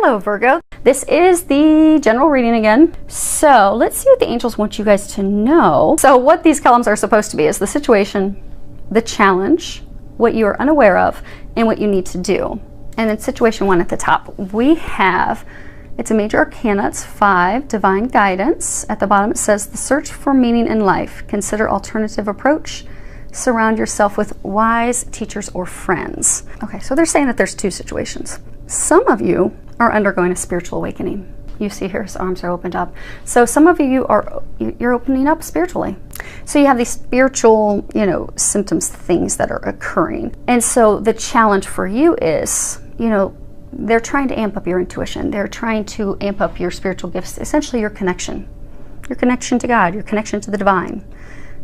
Hello Virgo, this is the general reading again. So let's see what the angels want you guys to know. So what these columns are supposed to be is the situation, the challenge, what you are unaware of, and what you need to do. And then situation 1 at the top, we have, it's a major arcana, it's 5, divine guidance. At the bottom it says the search for meaning in life, consider alternative approach, surround yourself with wise teachers or friends. Okay, so they're saying that there's 2 situations. Some of you are undergoing a spiritual awakening. You see here his arms are opened up. So some of you you're opening up spiritually. So you have these spiritual, symptoms, things that are occurring. And so the challenge for you is, they're trying to amp up your intuition. They're trying to amp up your spiritual gifts, essentially your connection to God, your connection to the divine.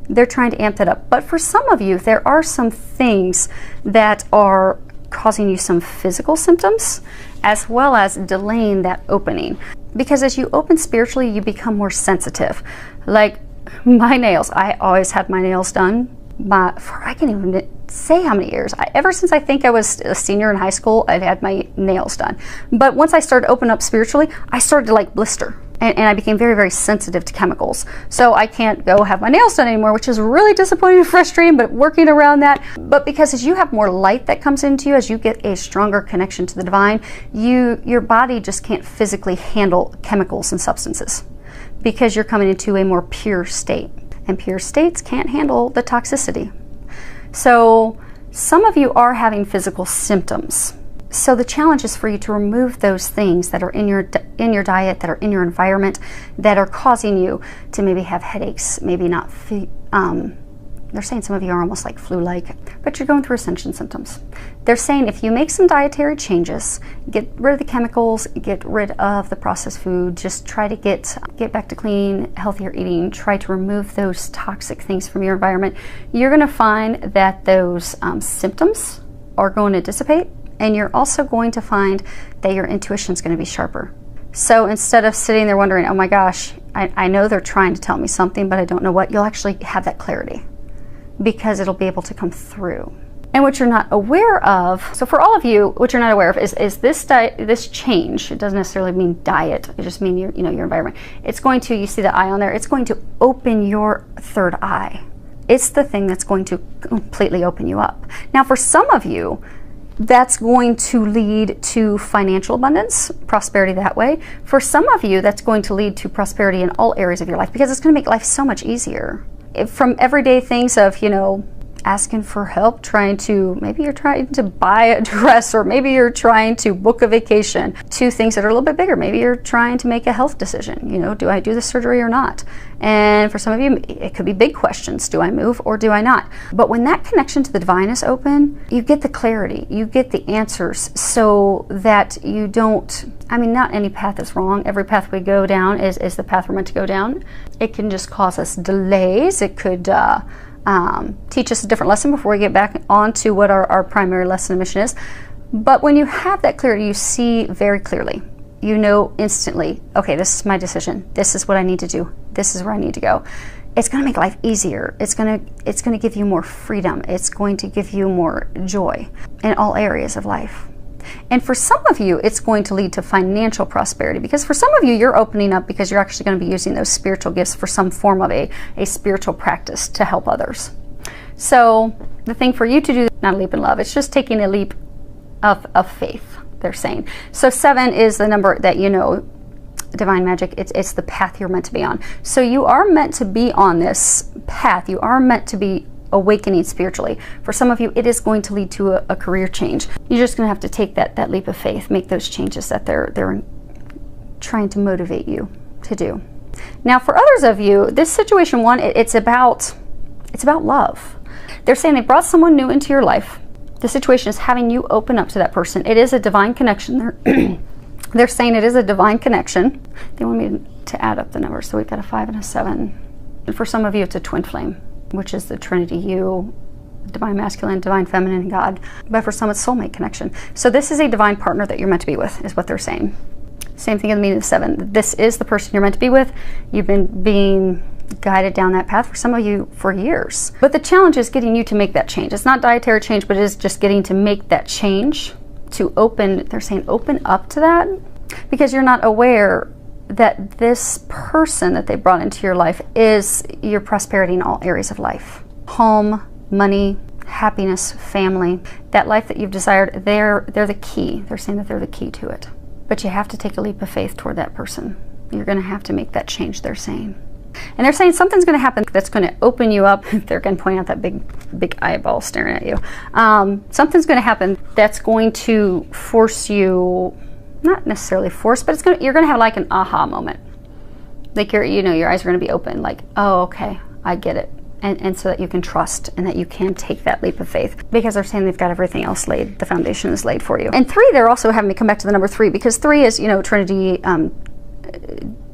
They're trying to amp that up. But for some of you, there are some things that are causing you some physical symptoms, as well as delaying that opening. Because as you open spiritually, you become more sensitive. Like my nails, I always had my nails done for, I can't even say how many years. Ever since I think I was a senior in high school, I've had my nails done. But once I started to open up spiritually, I started to like blister. And I became very, very sensitive to chemicals. So I can't go have my nails done anymore, which is really disappointing and frustrating, but working around that. But because as you have more light that comes into you, as you get a stronger connection to the divine, your body just can't physically handle chemicals and substances because you're coming into a more pure state. And pure states can't handle the toxicity. So some of you are having physical symptoms. So the challenge is for you to remove those things that are in your diet, that are in your environment, that are causing you to maybe have headaches, maybe not, they're saying some of you are almost like flu-like, but you're going through ascension symptoms. They're saying if you make some dietary changes, get rid of the chemicals, get rid of the processed food, just try to get back to clean, healthier eating, try to remove those toxic things from your environment, you're going to find that those symptoms are going to dissipate. And you're also going to find that your intuition is going to be sharper. So instead of sitting there wondering, oh my gosh, I know they're trying to tell me something, but I don't know what, you'll actually have that clarity because it'll be able to come through. And what you're not aware of, so for all of you, what you're not aware of is this change. It doesn't necessarily mean diet. It just means your environment. It's going to, you see the eye on there, it's going to open your third eye. It's the thing that's going to completely open you up. Now for some of you, that's going to lead to financial abundance, prosperity that way. For some of you, that's going to lead to prosperity in all areas of your life because it's going to make life so much easier. From everyday things of, asking for help, maybe you're trying to buy a dress, or maybe you're trying to book a vacation, to things that are a little bit bigger. Maybe you're trying to make a health decision. Do I do the surgery or not? And for some of you, it could be big questions. Do I move or do I not? But when that connection to the divine is open, you get the clarity, you get the answers so that you don't, not any path is wrong. Every path we go down is the path we're meant to go down. It can just cause us delays. It could teach us a different lesson before we get back onto what our primary lesson and mission is. But when you have that clarity, you see very clearly. You know instantly, okay, this is my decision. This is what I need to do. This is where I need to go. It's going to make life easier. It's going to give you more freedom. It's going to give you more joy in all areas of life. And for some of you, it's going to lead to financial prosperity, because for some of you, you're opening up because you're actually going to be using those spiritual gifts for some form of a spiritual practice to help others. So the thing for you to do, not a leap in love, it's just taking a leap of faith, they're saying. So 7 is the number that divine magic, it's the path you're meant to be on. So you are meant to be on this path. You are meant to be awakening spiritually. For some of you, it is going to lead to a career change. You're just going to have to take that leap of faith, make those changes that they're trying to motivate you to do. Now for others of you, this situation 1, it's about love. They're saying they brought someone new into your life. The situation is having you open up to that person. It is a divine connection. They're saying it is a divine connection. They want me to add up the numbers. So we've got a 5 and a 7. And for some of you, it's a twin flame, which is the Trinity, you, divine masculine, divine feminine, and God. But for some, it's soulmate connection. So this is a divine partner that you're meant to be with, is what they're saying. Same thing in the meaning of 7. This is the person you're meant to be with. You've been being guided down that path for some of you for years. But the challenge is getting you to make that change. It's not dietary change, but it is just getting to make that change, to open, they're saying open up to that. because you're not aware that this person that they brought into your life is your prosperity in all areas of life. Home, money, happiness, family, that life that you've desired, they're the key. They're saying that they're the key to it. But you have to take a leap of faith toward that person. You're going to have to make that change, they're saying. And they're saying something's going to happen that's going to open you up. They're going to point out that big eyeball staring at you. Something's going to happen that's going to force you, not necessarily force, but you're going to have like an aha moment. Like your eyes are going to be open, like, oh, okay, I get it. And so that you can trust and that you can take that leap of faith, because they're saying they've got everything else laid. The foundation is laid for you. And 3, they're also having me come back to the number 3, because 3 is, Trinity,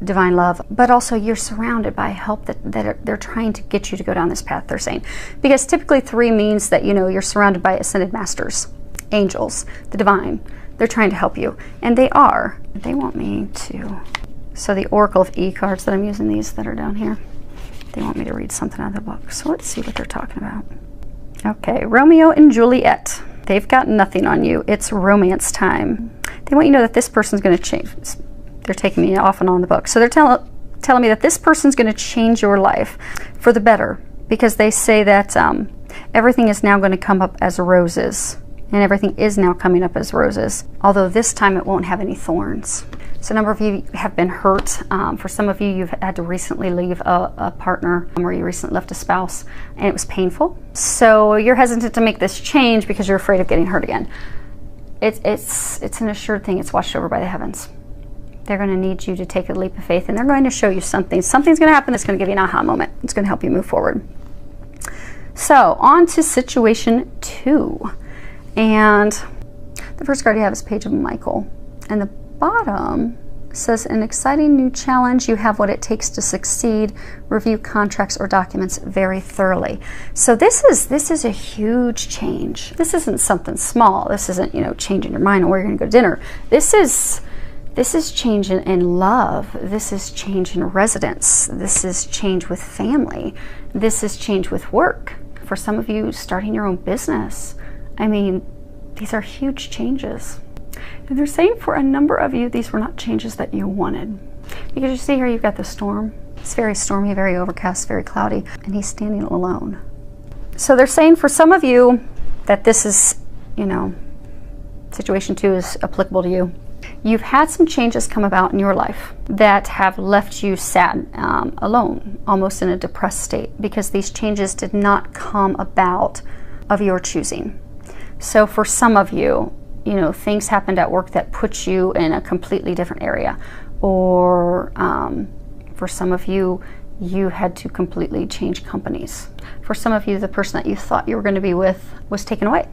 divine love, but also you're surrounded by help that they're trying to get you to go down this path, they're saying. Because typically 3 means that, you're surrounded by ascended masters, angels, the divine. They're trying to help you. And they are. They want me to. So the Oracle of E cards that I'm using, these that are down here, they want me to read something out of the book. So let's see what they're talking about. Okay, Romeo and Juliet. They've got nothing on you. It's romance time. They want you to know that this person's going to change. They're taking me off and on the book. So they're telling me that this person's going to change your life for the better, because they say that everything is now going to come up as roses. And everything is now coming up as roses. Although this time it won't have any thorns. So a number of you have been hurt. For some of you, you've had to recently leave a partner, or you recently left a spouse, and it was painful. So you're hesitant to make this change because you're afraid of getting hurt again. It's an assured thing. It's watched over by the heavens. They're going to need you to take a leap of faith, and they're going to show you something. Something's going to happen that's going to give you an aha moment. It's going to help you move forward. So on to situation 2. And the first card you have is Page of Michael. And the bottom says, an exciting new challenge. You have what it takes to succeed. Review contracts or documents very thoroughly. So this is a huge change. This isn't something small. This isn't, changing your mind on where you're going to go to dinner. This is change in love. This is change in residence. This is change with family. This is change with work. For some of you, starting your own business. I mean, these are huge changes. And they're saying for a number of you, these were not changes that you wanted. Because you see here, you've got the storm. It's very stormy, very overcast, very cloudy, and he's standing alone. So they're saying for some of you that this is, situation 2 is applicable to you. You've had some changes come about in your life that have left you sad, alone, almost in a depressed state, because these changes did not come about of your choosing. So for some of you, things happened at work that put you in a completely different area. Or for some of you, you had to completely change companies. For some of you, the person that you thought you were going to be with was taken away.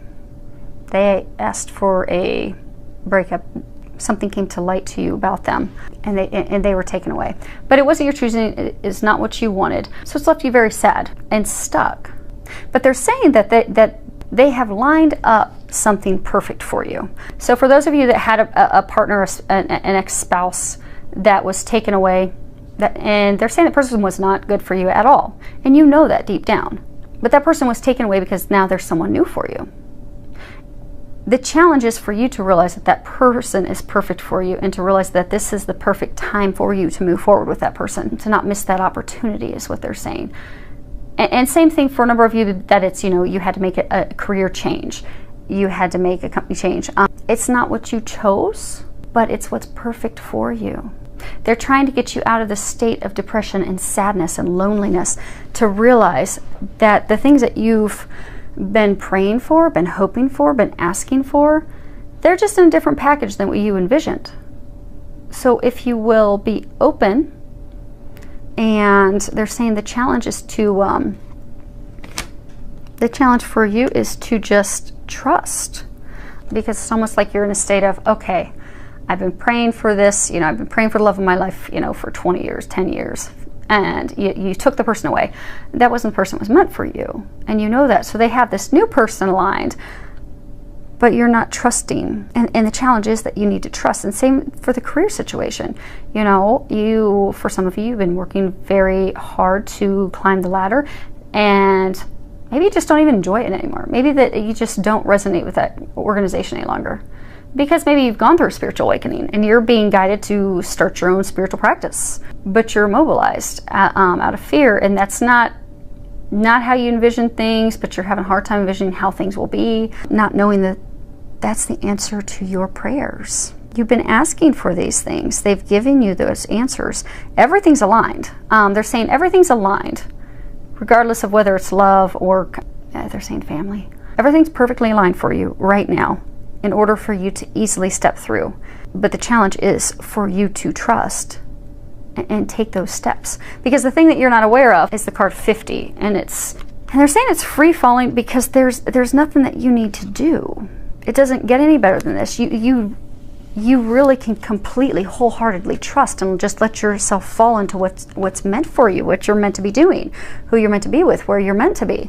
They asked for a breakup. Something came to light to you about them, and they were taken away. But it wasn't your choosing. It is not what you wanted. So it's left you very sad and stuck. But they're saying that they have lined up something perfect for you. So for those of you that had a partner, an ex-spouse that was taken away, and they're saying that person was not good for you at all, and you know that deep down, but that person was taken away because now there's someone new for you. The challenge is for you to realize that that person is perfect for you, and to realize that this is the perfect time for you to move forward with that person, to not miss that opportunity is what they're saying. And same thing for a number of you, that it's, you had to make a career change. You had to make a company change. It's not what you chose, but it's what's perfect for you. They're trying to get you out of the state of depression and sadness and loneliness, to realize that the things that you've been praying for, been hoping for, been asking for, they're just in a different package than what you envisioned. So if you will be open, and they're saying the challenge is to, the challenge for you is to just trust, because it's almost like you're in a state of, okay, I've been praying for this, I've been praying for the love of my life, for 20 years, 10 years, and you took the person away. That wasn't the person that was meant for you, and you know that. So they have this new person aligned, but you're not trusting. And the challenge is that you need to trust. And same for the career situation. For some of you, you've been working very hard to climb the ladder, and maybe you just don't even enjoy it anymore. Maybe that you just don't resonate with that organization any longer. Because maybe you've gone through a spiritual awakening and you're being guided to start your own spiritual practice, but you're immobilized out of fear, and that's not how you envision things, but you're having a hard time envisioning how things will be, not knowing that that's the answer to your prayers. You've been asking for these things. They've given you those answers. Everything's aligned. They're saying everything's aligned, regardless of whether it's love or, they're saying family. Everything's perfectly aligned for you right now in order for you to easily step through. But the challenge is for you to trust and take those steps. Because the thing that you're not aware of is the card 50. And they're saying it's free falling because there's nothing that you need to do. It doesn't get any better than this. You really can completely, wholeheartedly trust and just let yourself fall into what's meant for you, what you're meant to be doing, who you're meant to be with, where you're meant to be.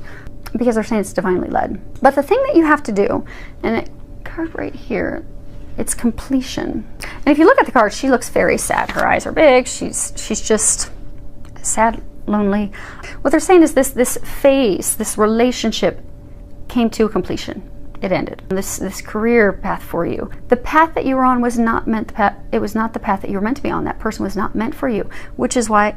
Because they're saying it's divinely led. But the thing that you have to do, and it card right here, it's completion. And if you look at the card, she looks very sad. Her eyes are big. She's just sad, lonely. What they're saying is this phase, this relationship came to a completion. It ended. This career path for you, the path that you were on was not meant. It was not the path that you were meant to be on. That person was not meant for you, which is why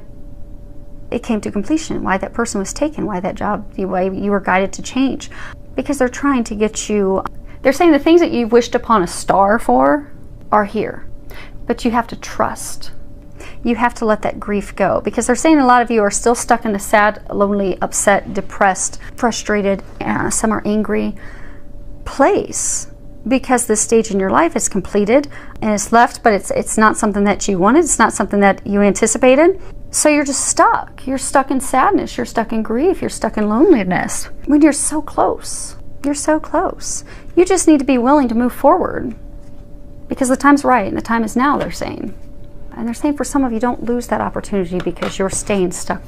it came to completion. Why that person was taken. Why that job. Why you were guided to change. Because they're trying to get you. They're saying the things that you've wished upon a star for are here, but you have to trust. You have to let that grief go, because they're saying a lot of you are still stuck in a sad, lonely, upset, depressed, frustrated, some are angry place, because this stage in your life is completed and it's left, but it's not something that you wanted. It's not something that you anticipated. So you're just stuck. You're stuck in sadness. You're stuck in grief. You're stuck in loneliness when you're so close. You're so close. You just need to be willing to move forward, because the time's right and the time is now, they're saying. And they're saying for some of you, don't lose that opportunity because you're staying stuck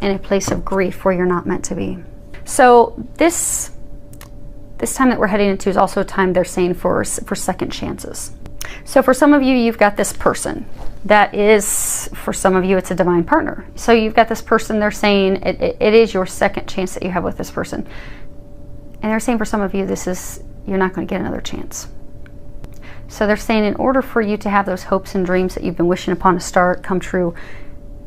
in a place of grief where you're not meant to be. So this time that we're heading into is also a time, they're saying, for second chances. So for some of you, you've got this person that is, for some of you, it's a divine partner. So you've got this person, they're saying it is your second chance that you have with this person. And they're saying for some of you, you're not going to get another chance. So they're saying in order for you to have those hopes and dreams that you've been wishing upon a star come true,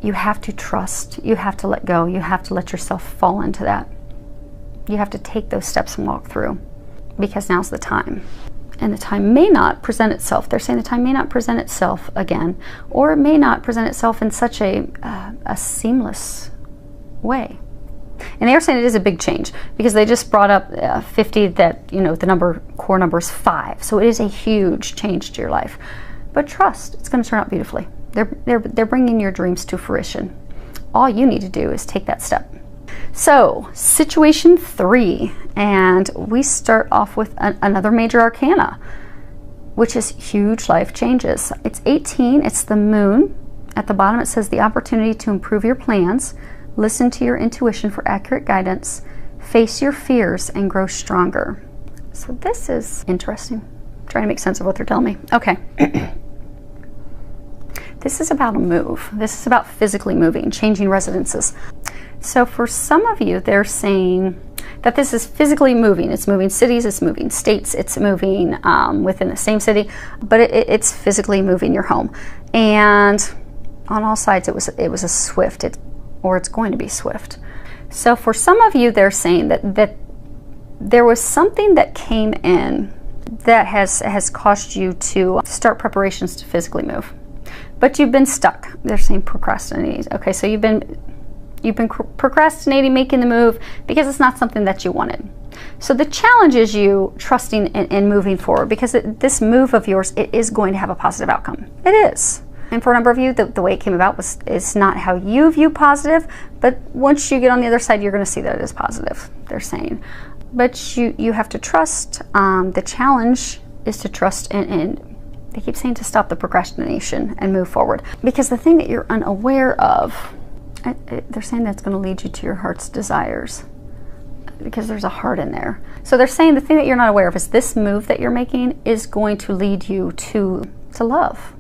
you have to trust. You have to let go. You have to let yourself fall into that. You have to take those steps and walk through, because now's the time. And the time may not present itself. They're saying the time may not present itself again, or it may not present itself in such a seamless way. And they're saying it is a big change, because they just brought up 50, that, the core number is 5. So it is a huge change to your life. But trust, it's going to turn out beautifully. They're bringing your dreams to fruition. All you need to do is take that step. So, situation 3, and we start off with another major arcana, which is huge life changes. It's 18, it's the moon. At the bottom it says the opportunity to improve your plans, listen to your intuition for accurate guidance, face your fears, and grow stronger. So this is interesting. I'm trying to make sense of what they're telling me. Okay. This is about a move. This is about physically moving, changing residences. So for some of you, they're saying that this is physically moving. It's moving cities, it's moving states, it's moving within the same city, but it's physically moving your home. And on all sides, it was a swift, or it's going to be swift. So for some of you, they're saying that there was something that came in that has caused you to start preparations to physically move. But you've been stuck. They're saying procrastinating. Okay, so you've been procrastinating making the move because it's not something that you wanted. So the challenge is you trusting and moving forward, because this move of yours, it is going to have a positive outcome. It is. And for a number of you, the way it came about is not how you view positive, but once you get on the other side, you're going to see that it is positive, they're saying. But you have to trust. The challenge is to trust, and they keep saying to stop the procrastination and move forward. Because the thing that you're unaware of, they're saying that's going to lead you to your heart's desires, because there's a heart in there. So they're saying the thing that you're not aware of is this move that you're making is going to lead you to love.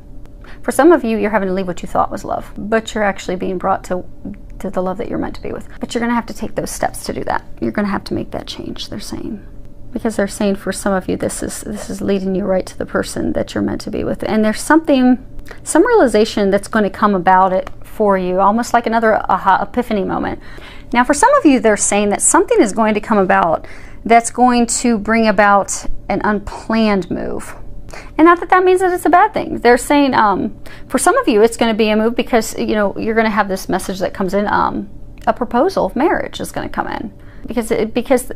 For some of you, you're having to leave what you thought was love, but you're actually being brought to the love that you're meant to be with. But you're going to have to take those steps to do that. You're going to have to make that change, they're saying. because they're saying for some of you this is leading you right to the person that you're meant to be with. And there's some realization that's going to come about it for you, almost like another aha epiphany moment. Now for some of you, they're saying that something is going to come about that's going to bring about an unplanned move. And not that that means that it's a bad thing. They're saying for some of you, it's going to be a move because, you know, you're going to have this message that comes in, a proposal of marriage is going to come in. Because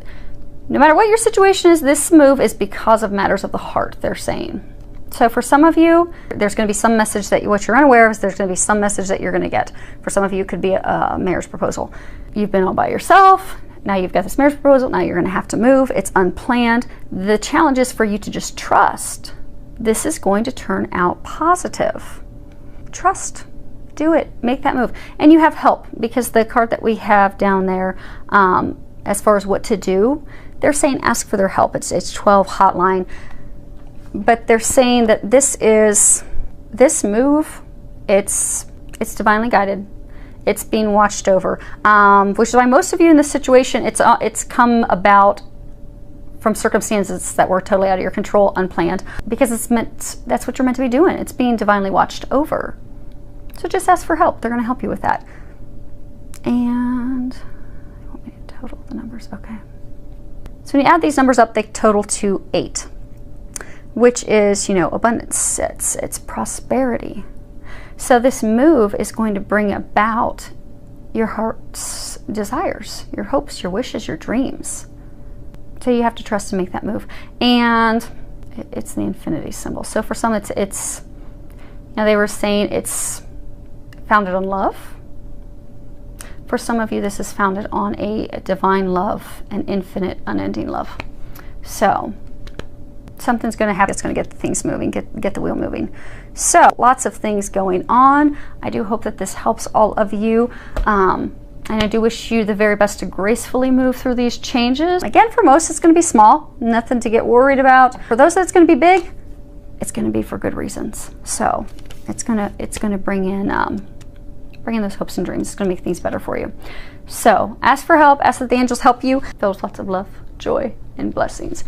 no matter what your situation is, this move is because of matters of the heart, they're saying. So for some of you, there's going to be some message that what you're unaware of is there's going to be some message that you're going to get. For some of you, it could be a marriage proposal. You've been all by yourself. Now you've got this marriage proposal. Now you're going to have to move. It's unplanned. The challenge is for you to just trust. This is going to turn out positive. Trust. Do it. Make that move. And you have help, because the card that we have down there, as far as what to do, they're saying ask for their help. It's 12 hotline. But they're saying that this move, it's divinely guided. It's being watched over, which is why most of you in this situation, it's come about from circumstances that were totally out of your control, unplanned, because that's what you're meant to be doing. It's being divinely watched over. So just ask for help. They're going to help you with that. And you want me to total the numbers? Okay. So when you add these numbers up, they total to 8. Which is, you know, abundance, it's prosperity. So this move is going to bring about your heart's desires, your hopes, your wishes, your dreams. So you have to trust to make that move. And it's the infinity symbol. So for some, it's you know, they were saying it's founded on love. For some of you, this is founded on a divine love, an infinite, unending love. So something's going to happen. It's going to get the things moving, get the wheel moving. So lots of things going on. I do hope that this helps all of you. And I do wish you the very best to gracefully move through these changes. Again, for most, it's going to be small, nothing to get worried about. For those that's going to be big, it's going to be for good reasons. So it's going to bring in those hopes and dreams. It's going to make things better for you. So ask for help. Ask that the angels help you. Filled with lots of love, joy, and blessings.